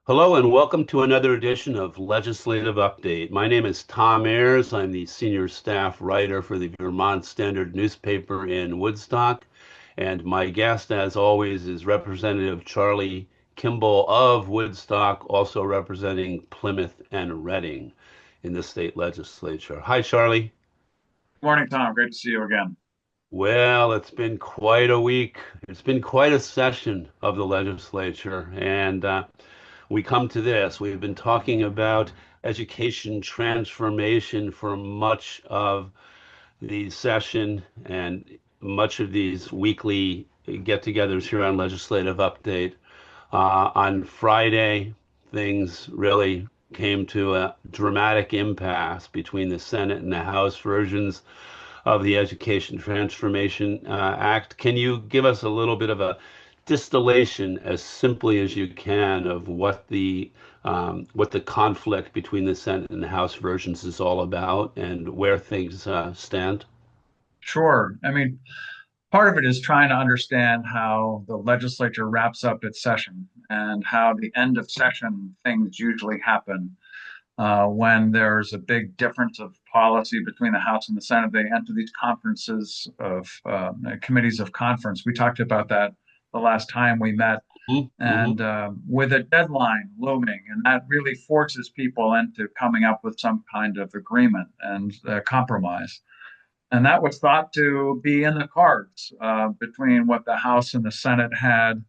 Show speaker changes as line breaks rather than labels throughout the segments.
Hello and welcome to another edition of Legislative Update. My name is Tom Ayers. I'm the senior staff writer for the Vermont Standard newspaper in Woodstock. And my guest, as always, is Representative Charlie Kimbell of Woodstock, also representing Plymouth and Reading in the state legislature. Hi, Charlie.
Morning, Tom. Great to see you again.
Well, it's been quite a week. It's been quite a session of the legislature, and we come to this. We've been talking about education transformation for much of the session and much of these weekly get-togethers here on Legislative Update. On Friday, things really came to a dramatic impasse between the Senate and the House versions of the Education Transformation Act. Can you give us a little bit of a distillation, as simply as you can, of what the conflict between the Senate and the House versions is all about and where things stand?
Sure. Part of it is trying to understand how the legislature wraps up its session and how the end of session things usually happen when there's a big difference of policy between the House and the Senate. They enter these conferences of committees of conference. We talked about that the last time we met,
Mm-hmm.
and with a deadline looming, and that really forces people into coming up with some kind of agreement and compromise. And that was thought to be in the cards between what the House and the Senate had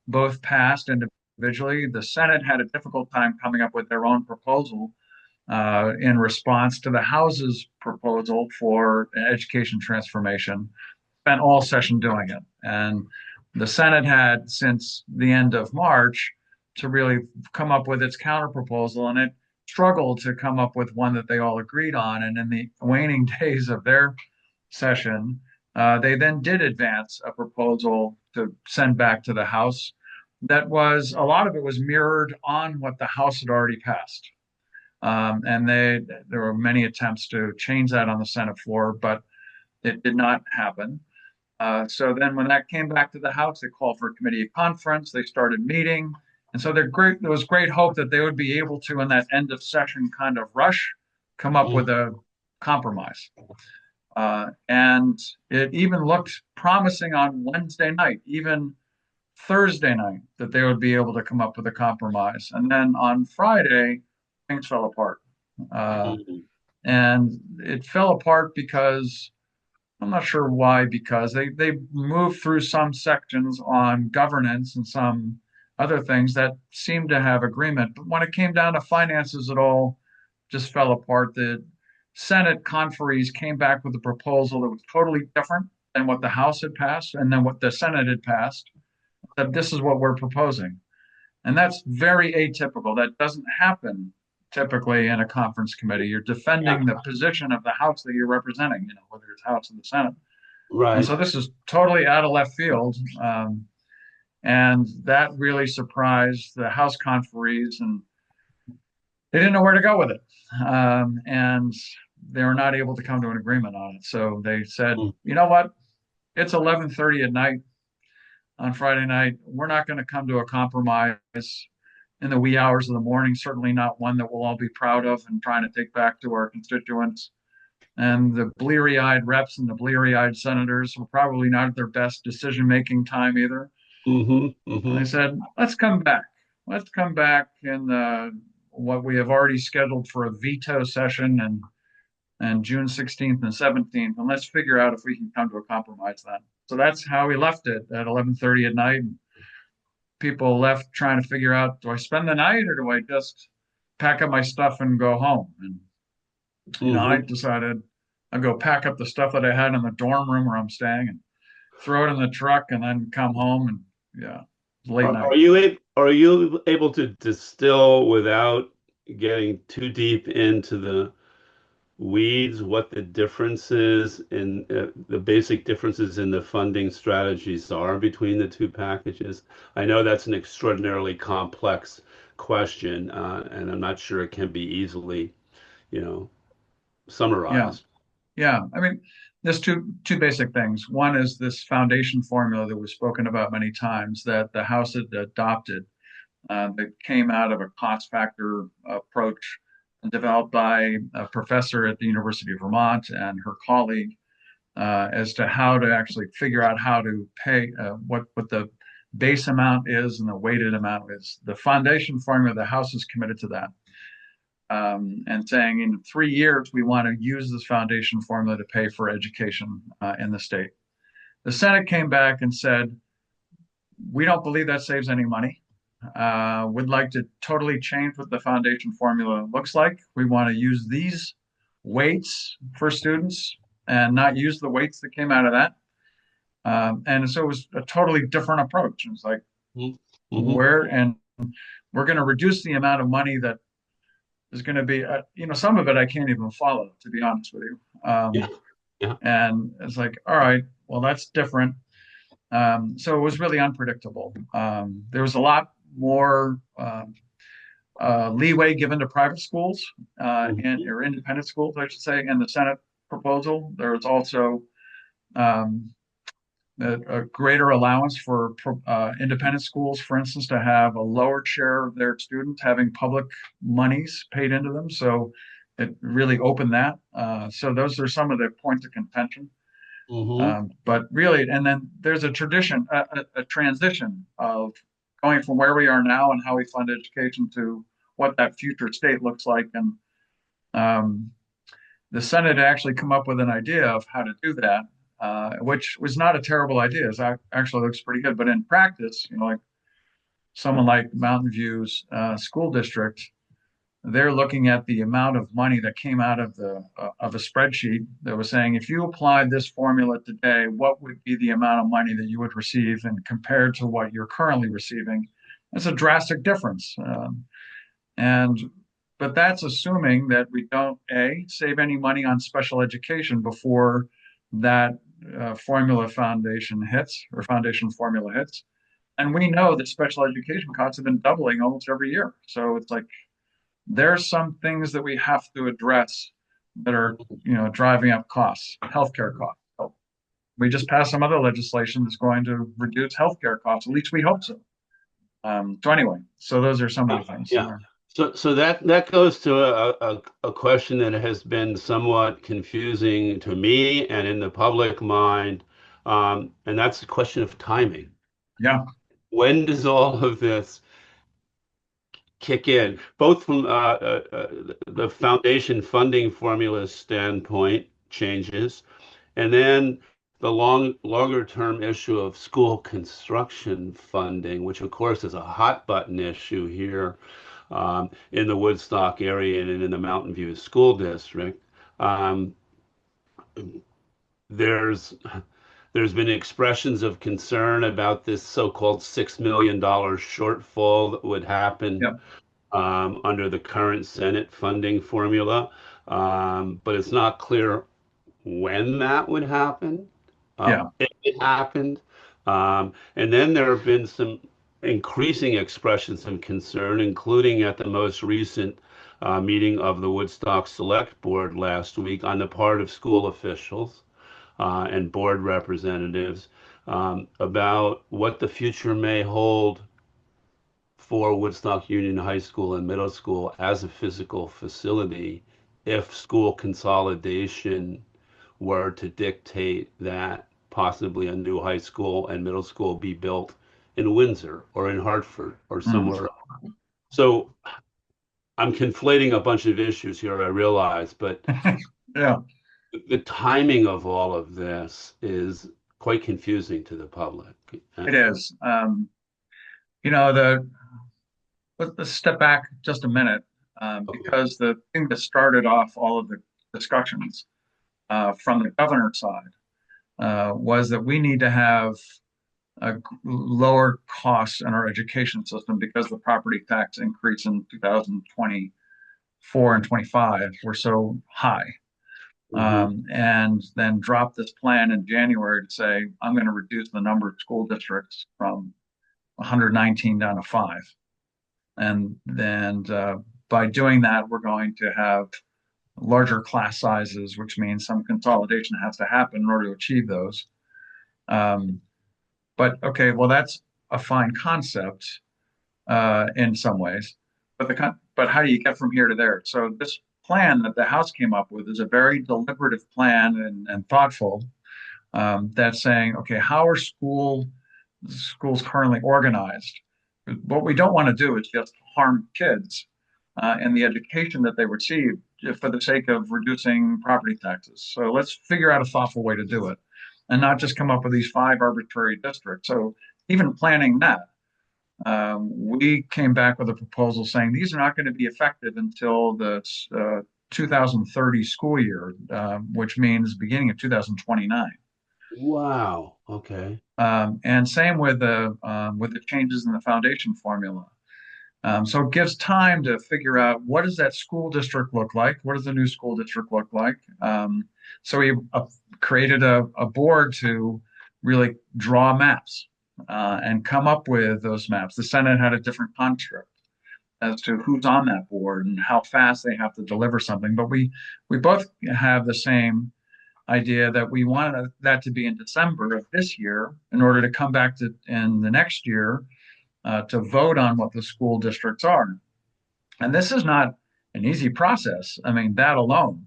both passed individually. The Senate had a difficult time coming up with their own proposal in response to the House's proposal for education transformation, spent all session doing it. And the Senate had, since the end of March, to really come up with its counter proposal, and it struggled to come up with one that they all agreed on. And in the waning days of their session, they then did advance a proposal to send back to the House that was a lot of it was mirrored on what the House had already passed. And there were many attempts to change that on the Senate floor, but it did not happen. So then when that came back to the House, they called for a committee of conference. They started meeting. And so there was great hope that they would be able to, in that end of session kind of rush, come up with a compromise. And it even looked promising on Wednesday night, even Thursday night, that they would be able to come up with a compromise. And then on Friday, things fell apart. Uh,
Mm-hmm.
and it fell apart because I'm not sure why, because they moved through some sections on governance and some other things that seemed to have agreement. But when it came down to finances, it all just fell apart. The Senate conferees came back with a proposal that was totally different than what the House had passed and then what the Senate had passed. That this is what we're proposing. And that's very atypical. That doesn't happen typically in a conference committee. You're
Yeah,
defending the position of the House that you're representing, whether it's House or the Senate. And
right.
so this is totally out of left field. And that really surprised the House conferees, and they didn't know where to go with it. And they were not able to come to an agreement on it. So they said, you know what? It's 11:30 at night on Friday night. We're not going to come to a compromise in the wee hours of the morning, certainly not one that we'll all be proud of and trying to take back to our constituents. And the bleary eyed reps and the bleary eyed senators were probably not at their best decision making time either.
Mm-hmm.
And
Mm-hmm.
they said, let's come back. Let's come back in what we have already scheduled for a veto session and June 16th and 17th. And let's figure out if we can come to a compromise then. So that's how we left it at 11:30 at night. People left trying to figure out, do I spend the night or do I just pack up my stuff and go home? And I
Mm-hmm.
decided I'd go pack up the stuff that I had in the dorm room where I'm staying and throw it in the truck and then come home. And yeah, late night.
Are you able to distill without getting too deep into the weeds what the differences in the basic differences in the funding strategies are between the two packages? I know that's an extraordinarily complex question, and I'm not sure it can be easily, you know,
Yeah,
summarized.
yeah. There's two basic things. One is this foundation formula that was spoken about many times that the House had adopted. that came out of a cost factor approach developed by a professor at the University of Vermont and her colleague as to how to actually figure out how to pay what the base amount is and the weighted amount is. The foundation formula, the House is committed to that. And saying in 3 years, we want to use this foundation formula to pay for education in the state. The Senate came back and said, we don't believe that saves any money. Would like to totally change what the foundation formula looks like. We want to use these weights for students and not use the weights that came out of that. And so it was a totally different approach. It was like,
Mm-hmm.
we're going to reduce the amount of money that is going to be, some of it I can't even follow, to be honest with you.
Yeah. Yeah.
And it's like, all right, well, that's different. So it was really unpredictable. There was a lot more leeway given to private schools
Mm-hmm.
or independent schools, I should say, in the Senate proposal. There was also um, a greater allowance for independent schools, for instance, to have a lower share of their students having public monies paid into them. So it really opened that. So those are some of the points of contention.
Mm-hmm.
But really, and then there's a transition of going from where we are now and how we fund education to what that future state looks like. And um, the Senate actually come up with an idea of how to do that, which was not a terrible idea. It actually looks pretty good. But in practice, like someone like Mountain View's school district, they're looking at the amount of money that came out of a spreadsheet that was saying if you applied this formula today, what would be the amount of money that you would receive, and compared to what you're currently receiving, it's a drastic difference. And but that's assuming that we don't save any money on special education before that formula foundation hits or foundation formula hits. And we know that special education costs have been doubling almost every year. So it's like there's some things that we have to address that are, driving up costs, healthcare costs. So we just passed some other legislation that's going to reduce healthcare costs. At least we hope so. So anyway, so those are some of the things
Yeah.
there.
So that goes to a question that has been somewhat confusing to me and in the public mind, and that's the question of timing.
Yeah,
When does all of this kick in, both from the foundation funding formula standpoint changes, and then the longer term issue of school construction funding, which of course is a hot button issue here in the Woodstock area and in the Mountain View School District. Um, there's there's been expressions of concern about this so-called $6 million shortfall that would happen
yeah,
under the current Senate funding formula, but it's not clear when that would happen,
yeah,
if it happened. And then there have been some increasing expressions of concern, including at the most recent meeting of the Woodstock Select Board last week on the part of school officials and board representatives about what the future may hold for Woodstock Union High School and Middle School as a physical facility if school consolidation were to dictate that possibly a new high school and middle school be built in Windsor or in Hartford or
mm.
somewhere else. So I'm conflating a bunch of issues here, I realize, but
yeah.
the timing of all of this is quite confusing to the public.
It is. You know, let's step back just a minute
Okay.
because the thing that started off all of the discussions from the governor's side was that we need to have lower costs in our education system because the property tax increase in 2024 and 25 were so high.
Hmm.
And then drop this plan in January to say, I'm going to reduce the number of school districts from 119 down to five. And then by doing that, we're going to have larger class sizes, which means some consolidation has to happen in order to achieve those. Um, but okay, well, that's a fine concept. in some ways. But how do you get from here to there? So this plan that the House came up with is a very deliberative plan and thoughtful. That's saying, okay, how are schools currently organized? What we don't want to do is just harm kids and the education that they receive for the sake of reducing property taxes. So let's figure out a thoughtful way to do it and not just come up with these five arbitrary districts. So even planning that, we came back with a proposal saying these are not going to be effective until the 2030 school year, which means beginning of 2029.
Wow. Okay.
And same with the changes in the foundation formula. So it gives time to figure out what does that school district look like? What does the new school district look like? So we created a board to really draw maps and come up with those maps. The Senate had a different construct as to who's on that board and how fast they have to deliver something. But we both have the same idea that we wanted that to be in December of this year in order to come back to in the next year to vote on what the school districts are. And this is not an easy process. I mean, that alone,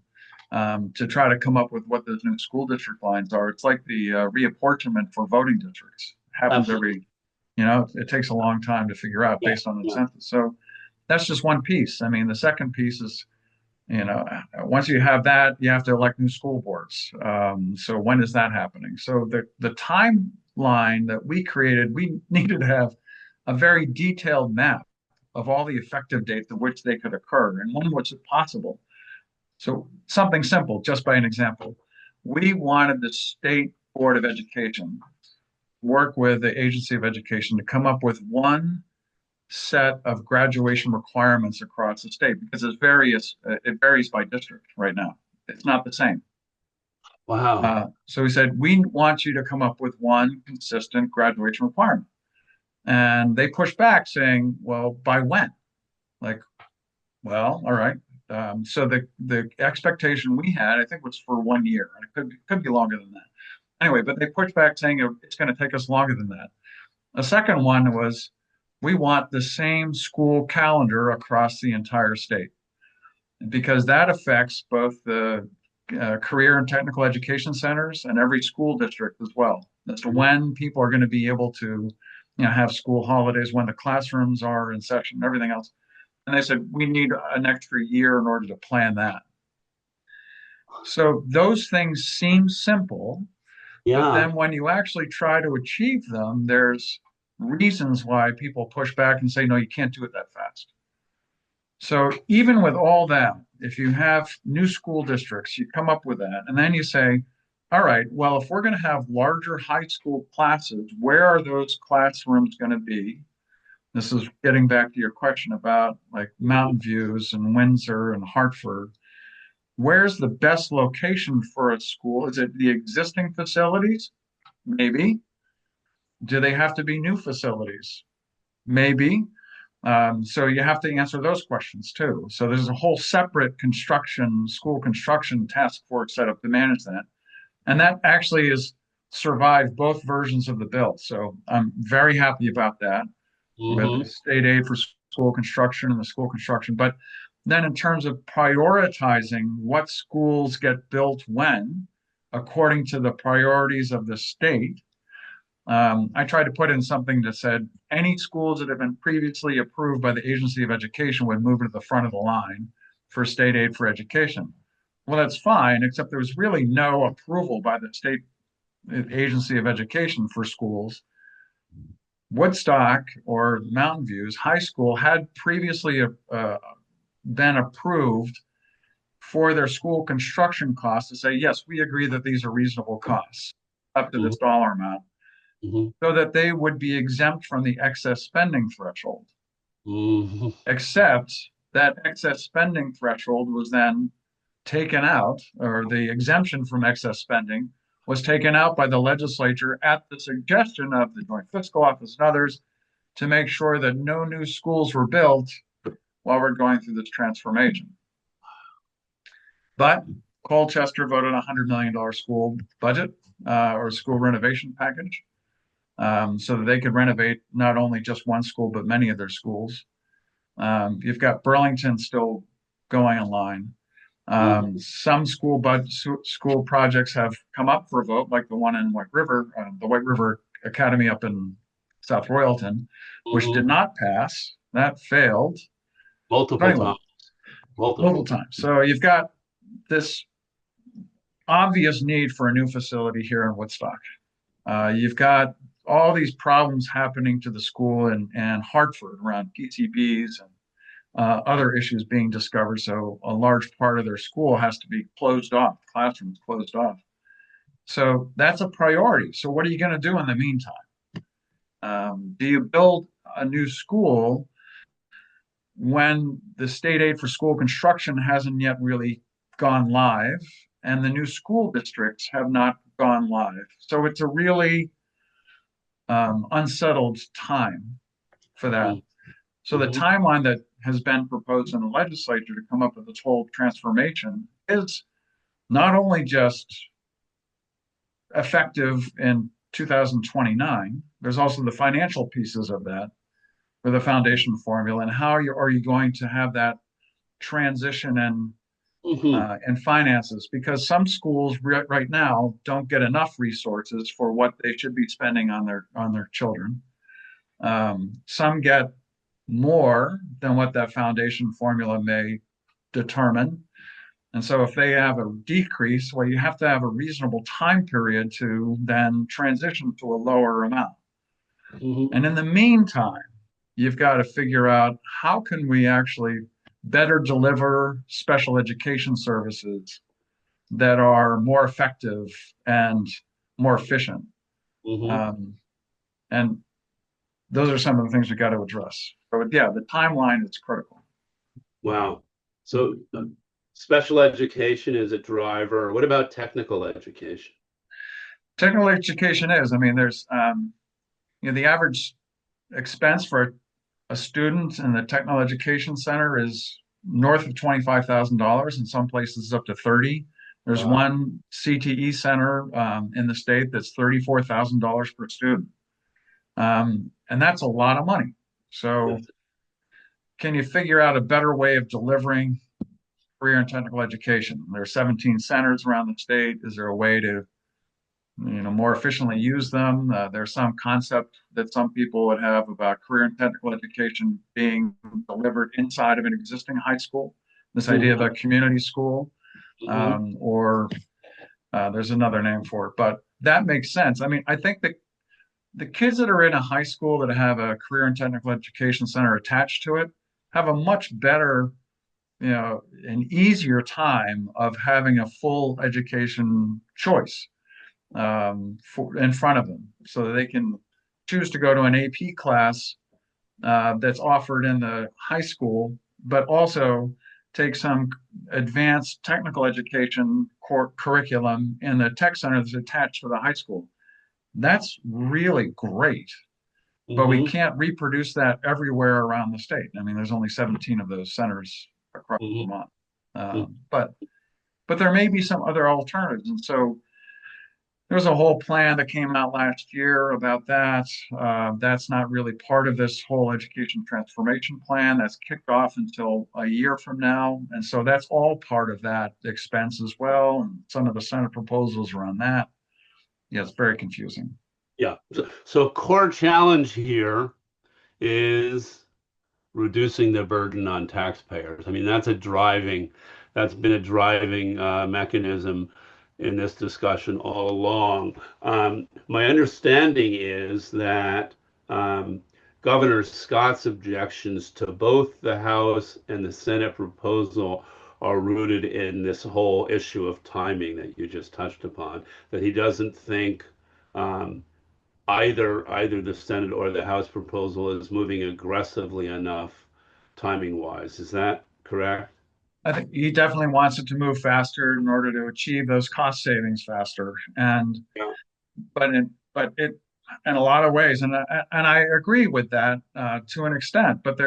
to try to come up with what those new school district lines are, it's like the reapportionment for voting districts. It happens
Absolutely.
every, it takes a long time to figure out
Yeah.
based on the
Yeah.
census. So that's just one piece. I mean, the second piece is, once you have that, you have to elect new school boards. So when is that happening? So the timeline that we created, we needed to have a very detailed map of all the effective dates at which they could occur and when was it possible. So something simple, just by an example, we wanted the State Board of Education work with the Agency of Education to come up with one set of graduation requirements across the state because it varies by district right now. It's not the same.
Wow.
So we said, we want you to come up with one consistent graduation requirement. And they pushed back saying, well, by when? Like, well, all right. So the expectation we had, I think, was for 1 year, and it could be longer than that. Anyway, but they pushed back saying it's going to take us longer than that. The second one was we want the same school calendar across the entire state because that affects both the career and technical education centers and every school district as well. As to
Mhm.
when people are going to be able to, have school holidays, when the classrooms are in session, everything else. And they said we need an extra year in order to plan that. So those things seem simple, but
Yeah.
then when you actually try to achieve them, there's reasons why people push back and say, no, you can't do it that fast. So even with all that, if you have new school districts, you come up with that, and then you say, all right, well, if we're going to have larger high school classes, where are those classrooms going to be? This is getting back to your question about like
Mhm.
Mountain Views and Windsor and Hartford. Where's the best location for a school? Is it the existing facilities? Maybe. Do they have to be new facilities? Maybe. So you have to answer those questions too. So there's a whole separate school construction task force set up to manage that. And that actually has survived both versions of the bill. So I'm very happy about that with the
Mhm.
state aid for school construction and the school construction. But then in terms of prioritizing what schools get built when, according to the priorities of the state, I tried to put in something that said any schools that have been previously approved by the Agency of Education would move to the front of the line for state aid for education. Well, that's fine, except there was really no approval by the state Agency of Education for schools. Woodstock or Mountain Views High School had previously been approved for their school construction costs to say, yes, we agree that these are reasonable costs up to
Mhm.
this dollar amount,
Mhm.
so that they would be exempt from the excess spending threshold.
Mhm.
Except that excess spending threshold was then taken out, or the exemption from excess spending was taken out by the legislature at the suggestion of the Joint Fiscal Office and others to make sure that no new schools were built while we're going through this transformation. But Colchester voted a $100 million school budget or school renovation package. so that they could renovate not only just one school, but many of their schools. You've got Burlington still going online.
Mhm.
Some school projects have come up for a vote, like the one in White River, the White River Academy up in South Royalton, which did
Mhm.
not pass. That failed. But
Multiple
anyway,
times.
multiple
Multiple times.
times. So you've got this obvious need for a new facility here in Woodstock. You've got all these problems happening to the school and Hartford around PCBs and other issues being discovered. So a large part of their school has to be closed off, classrooms closed off. So that's a priority. So what are you going to do in the meantime? Do you build a new school when the state aid for school construction hasn't yet really gone live and the new school districts have not gone live? So it's a really unsettled time for that. So the
Mhm.
timeline that has been proposed in the legislature to come up with this whole transformation is not only just effective in 2029, there's also the financial pieces of that for the foundation formula and are you going to have that transition
Mhm.
and finances because some schools right now don't get enough resources for what they should be spending on their children. Some get more than what that foundation formula may determine. And so if they have a decrease, well, you have to have a reasonable time period to then transition to a lower amount.
Mhm.
And in the meantime, you've got to figure out how can we actually better deliver special education services that are more effective and more efficient.
Mhm.
Um, and those are some of the things we got to address. So yeah, the timeline is critical.
Wow. So special education is a driver. What about technical education?
Technical education is, I mean, there's, the average expense for a student in the technical education center is north of $25,000. In some places, up to 30. There's
Wow.
one CTE center in the state that's $34,000 per student. And that's a lot of money. So,
Yes.
can you figure out a better way of delivering career and technical education? There are 17 centers around the state. Is there a way to more efficiently use them? There's some concept that some people would have about career and technical education being delivered inside of an existing high school. This idea of a
Mhm.
community school,
Mhm.
or there's another name for it, but that makes sense. I mean, I think that the kids that are in a high school that have a career and technical education center attached to it have a much better, an easier time of having a full education choice in front of them so that they can choose to go to an AP class that's offered in the high school, but also take some advanced technical education curriculum in the tech center that's attached to the high school. That's really great, but we
Mhm.
can't reproduce that everywhere around the state. I mean, there's only 17 of those centers across
Mhm.
Vermont,
Mhm.
but there may be some other alternatives, and so there's a whole plan that came out last year about that. That's not really part of this whole education transformation plan. That's kicked off until a year from now. And so that's all part of that expense as well. And some of the Senate proposals around that. Yeah, it's very confusing.
Yeah. So core challenge here is reducing the burden on taxpayers. I mean, that's been a driving mechanism in this discussion all along. My understanding is that um, Governor Scott's objections to both the House and the Senate proposal are rooted in this whole issue of timing that you just touched upon, that he doesn't think um, either the Senate or the House proposal is moving aggressively enough timing wise. Is that correct?
I think he definitely wants it to move faster in order to achieve those cost savings faster.
Yeah.
But it in a lot of ways, and I agree with that to an extent. But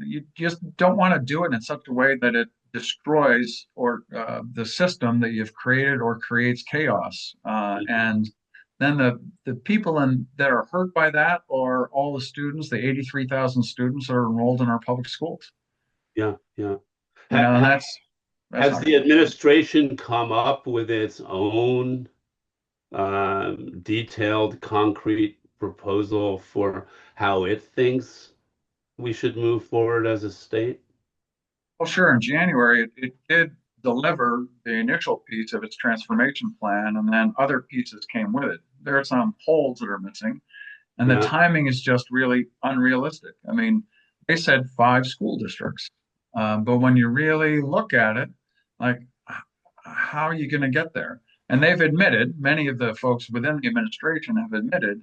you just don't want to do it in such a way that it destroys or the system that you've created or creates chaos. And then the people that are hurt by that are all the students, the 83,000 students that are enrolled in our public schools.
Yeah, yeah.
And
Ha
that's
has
not
the
good.
administration come up with its own detailed, concrete proposal for how it thinks we should move forward as a state?
Well, sure, in January, it did deliver the initial piece of its transformation plan, and then other pieces came with it. There are some holes that are missing, and the
Yeah,
timing is just really unrealistic. I mean, they said 5 school districts, but when you really look at it, like, how are you going to get there? And they've admitted, many of the folks within the administration have admitted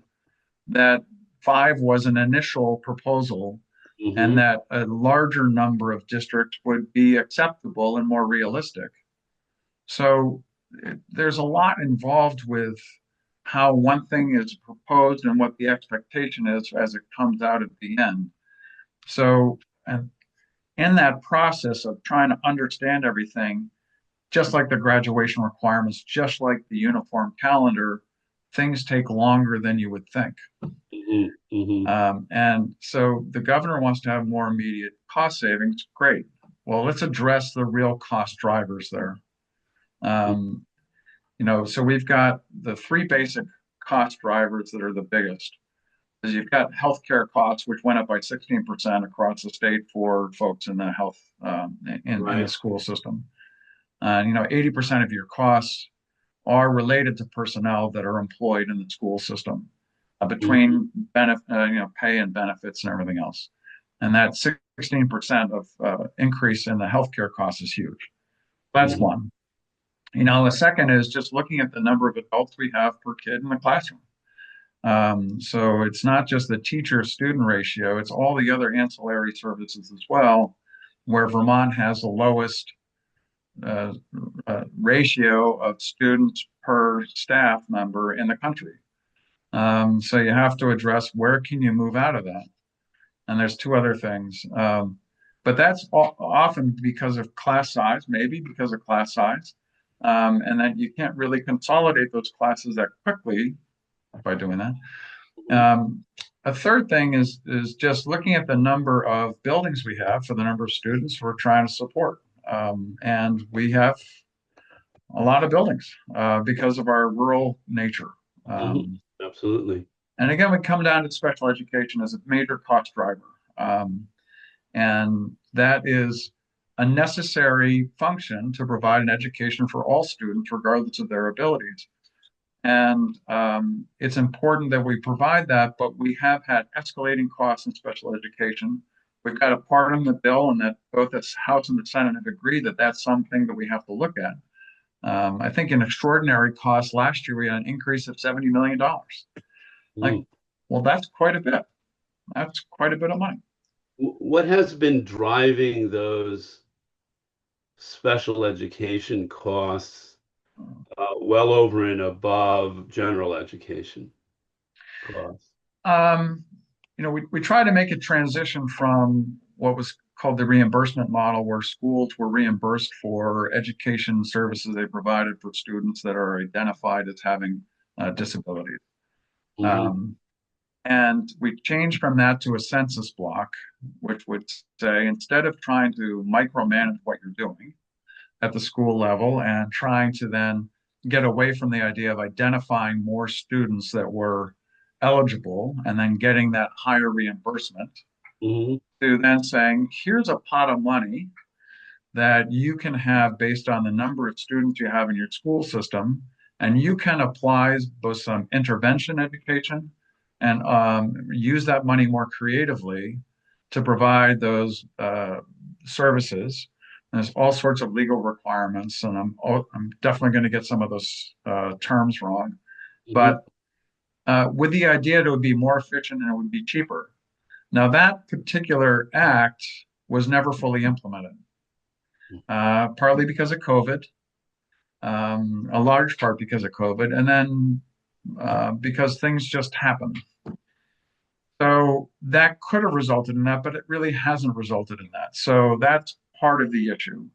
that 5 was an initial proposal and
hmm,
that a larger number of districts would be acceptable and more realistic. So there's a lot involved with how one thing is proposed and what the expectation is as it comes out at the end. So, and in that process of trying to understand everything, just like the graduation requirements, just like the uniform calendar, things take longer than you would think.
hmm, hmm.
And so the governor wants to have more immediate cost savings. Great. Well, let's address the real cost drivers there. Um, so we've got the three basic cost drivers that are the biggest. Is you've got healthcare costs, which went up by 16% across the state for folks in the health in the
Right.
school system. And 80% of your costs are related to personnel that are employed in the school system,
Hmm,
between pay and benefits and everything else. And that 16% of increase in the healthcare costs is huge. That's
hmm.
one. A second is just looking at the number of adults we have per kid in the classroom. So it's not just the teacher student ratio, it's all the other ancillary services as well, where Vermont has the lowest uh, ratio of students per staff member in the country. So you have to address where can you move out of that? And there's two other things. But that's often because of class size, maybe because of class size. And then you can't really consolidate those classes that quickly by doing that. Um, a third thing is just looking at the number of buildings we have for the number of students we're trying to support. And we have a lot of buildings because of our rural nature.
Hmm.
Um,
Absolutely.
and again, we come down to special education as a major cost driver. Um, and that is a necessary function to provide an education for all students, regardless of their abilities. And it's important that we provide that, but we have had escalating costs in special education. We've got a part in the bill, and that both the House and the Senate have agreed that that's something that we have to look at. I think in extraordinary costs last year, we had an increase of $70 million. Like,
Mm.
well, that's quite a bit. That's quite a bit of money.
What has been driving those special education costs well over and above general education costs?
Um, we try to make a transition from what was called the reimbursement model, where schools were reimbursed for education services they provided for students that are identified as having disabilities.
Hmm,
Um, and we changed from that to a census block, which would say instead of trying to micromanage what you're doing at the school level and trying to then get away from the idea of identifying more students that were eligible and then getting that higher reimbursement,
hmm,
to then saying, here's a pot of money that you can have based on the number of students you have in your school system. And you can apply both some intervention education and use that money more creatively to provide those services. There's all sorts of legal requirements, and I'm definitely going to get some of those terms wrong.
hmm.
But with the idea that it would be more efficient and it would be cheaper. Now, that particular act was never fully implemented, partly because of COVID, a large part because of COVID, and then because things just happened. So that could have resulted in that, but it really hasn't resulted in that. So that's part of the issue.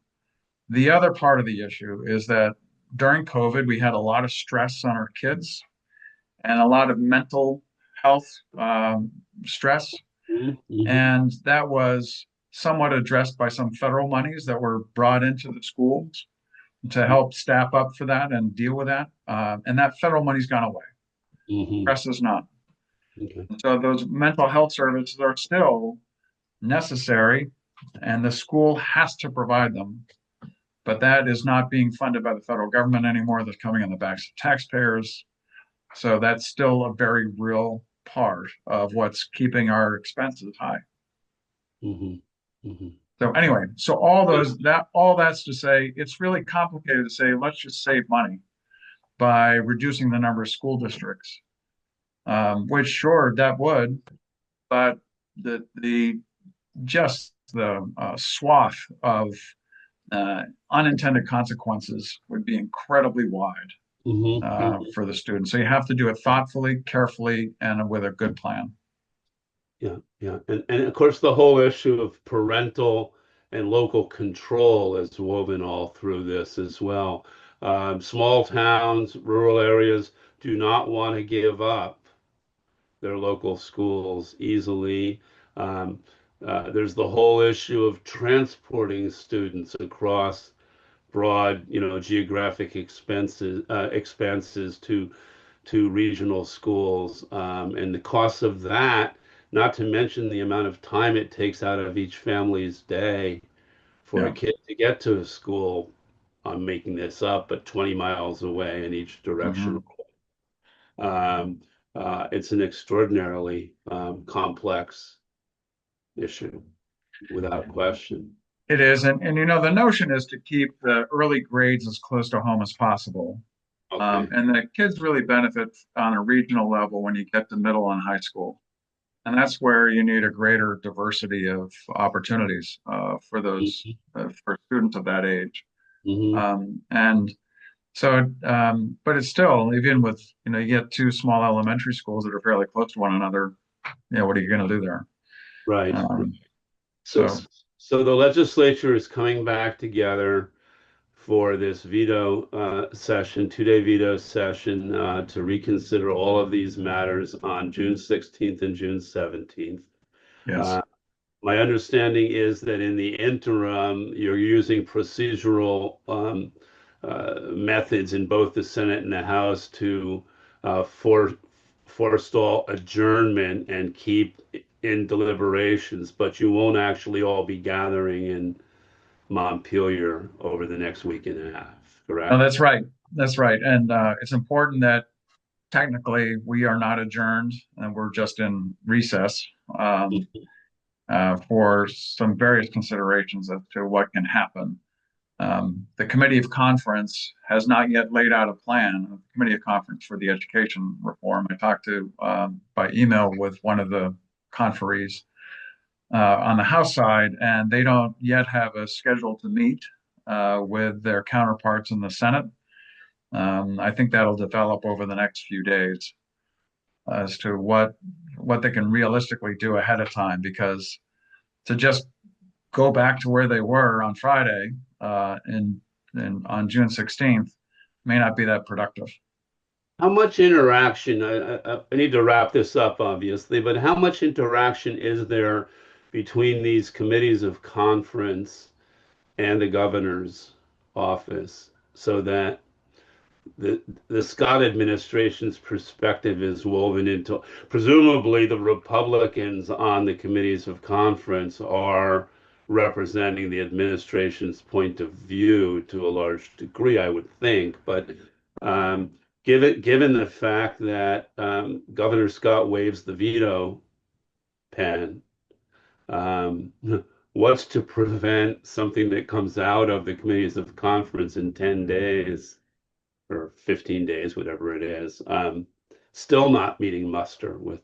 The other part of the issue is that during COVID, we had a lot of stress on our kids, and a lot of mental health stress.
Mm-hmm.
And that was somewhat addressed by some federal monies that were brought into the schools to help staff up for that and deal with that. And that federal money's gone away.
Mm-hmm.
Rest is not.
Okay.
And so those mental health services are still necessary, and the school has to provide them. But that is not being funded by the federal government anymore. That's coming on the backs of taxpayers. So that's still a very real part of what's keeping our expenses high.
Mm-hmm. Mm-hmm.
So anyway, so all that's to say, it's really complicated to say, let's just save money by reducing the number of school districts, which sure that would, but the just the swath of unintended consequences would be incredibly wide
Mm-hmm.
for the students. So you have to do it thoughtfully, carefully, and with a good plan.
Yeah, yeah. And of course, the whole issue of parental and local control is woven all through this as well. Small towns, rural areas do not want to give up their local schools easily. Um, there's the whole issue of transporting students across broad, geographic expenses to regional schools, and the cost of that, not to mention the amount of time it takes out of each family's day for a
Yeah.
kid to get to a school. I'm making this up, but 20 miles away in each direction.
Mm-hmm.
Um, it's an extraordinarily complex issue, without question.
It is, and the notion is to keep the early grades as close to home as possible.
Okay.
And the kids really benefit on a regional level when you get to middle and high school. And that's where you need a greater diversity of opportunities for students of that age.
Hmm.
And so, but it's still, even with, you get two small elementary schools that are fairly close to one another, what are you going to do there?
Right.
Um,
So,
so,
so the legislature is coming back together for this veto session, 2-day veto session, to reconsider all of these matters on June 16th and June 17th.
yes.
Uh, my understanding is that in the interim, you're using procedural methods in both the Senate and the House to forestall adjournment and keep in deliberations, but you won't actually all be gathering in Montpelier over the next week and a half,
No,
correct?
that's right. That's right. And it's important that technically we are not adjourned and we're just in recess for some various considerations as to what can happen. The Committee of Conference has not yet laid out a plan, the Committee of Conference for the Education Reform. I talked to by email with one of the conferees on the House side, and they don't yet have a schedule to meet with their counterparts in the Senate. I think that'll develop over the next few days as to what they can realistically do ahead of time, because to just go back to where they were on Friday in on June 16th may not be that productive.
How much interaction, I need to wrap this up, obviously, but how much interaction is there between these committees of conference and the governor's office so that the Scott administration's perspective is woven into, presumably the Republicans on the committees of conference are representing the administration's point of view to a large degree, I would think. But um, given the fact that Governor Scott waves the veto pen, um, what's to prevent something that comes out of the committees of conference in 10 days or 15 days, whatever it is, still not meeting muster with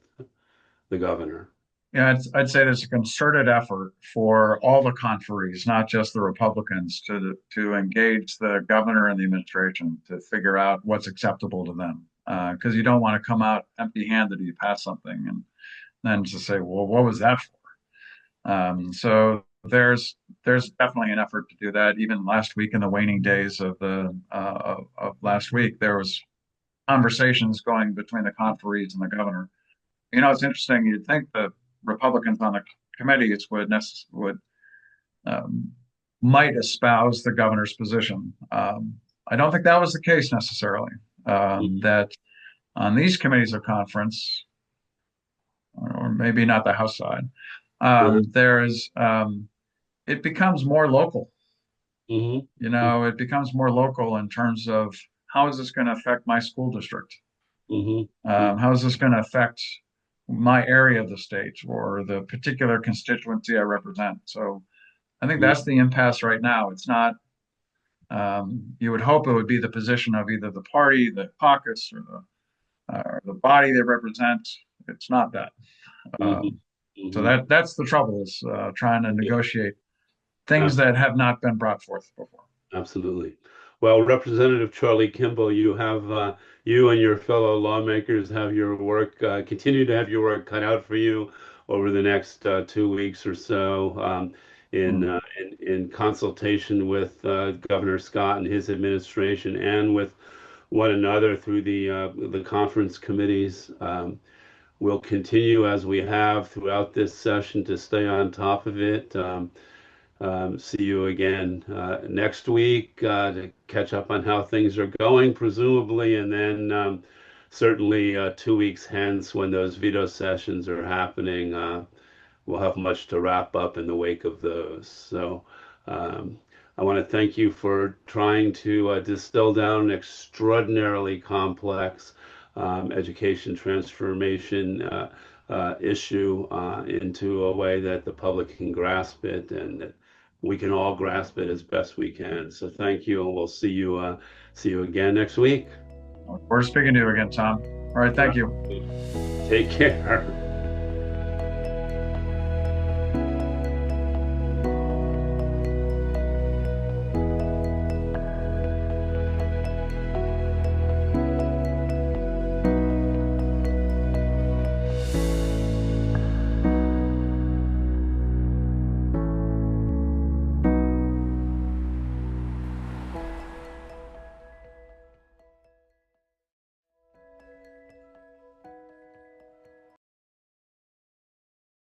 the governor?
Yeah, I'd say there's a concerted effort for all the conferees, not just the Republicans, to engage the governor and the administration to figure out what's acceptable to them. Because you don't want to come out empty-handed if you pass something and then to say, well, what was that for? So there's definitely an effort to do that. Even last week, in the waning days of the of last week, there was conversations going between the conferees and the governor. It's interesting. You'd think the Republicans on the committees would um, might espouse the governor's position. I don't think that was the case necessarily. That on these committees of conference, or maybe not the House side,
Mhm.
there is it becomes more local.
Mhm.
It becomes more local in terms of how is this going to affect my school district?
Mhm. Mhm.
How is this going to affect my area of the state or the particular constituency I represent? So I think that's the impasse right now. It's not, you would hope it would be the position of either the party, the caucus, or the body they represent. It's not that.
Mhm.
So
Mhm.
that's the trouble is trying to
Yeah,
negotiate things
abs-
that have not been brought forth before.
absolutely. Well, Representative Charlie Kimbell, you and your fellow lawmakers have your work, continue to have your work cut out for you over the next 2 weeks or so,
Hmm.
in consultation with Governor Scott and his administration, and with one another through the conference committees. We'll continue as we have throughout this session to stay on top of it. See you again next week to catch up on how things are going, presumably, and then certainly 2 weeks hence, when those veto sessions are happening, we'll have much to wrap up in the wake of those. So um, I want to thank you for trying to distill down an extraordinarily complex education transformation issue into a way that the public can grasp it and that we can all grasp it as best we can. So thank you, and we'll see you again next week.
We're speaking to you again, Tom. All right,
All
thank
right.
you.
Take care.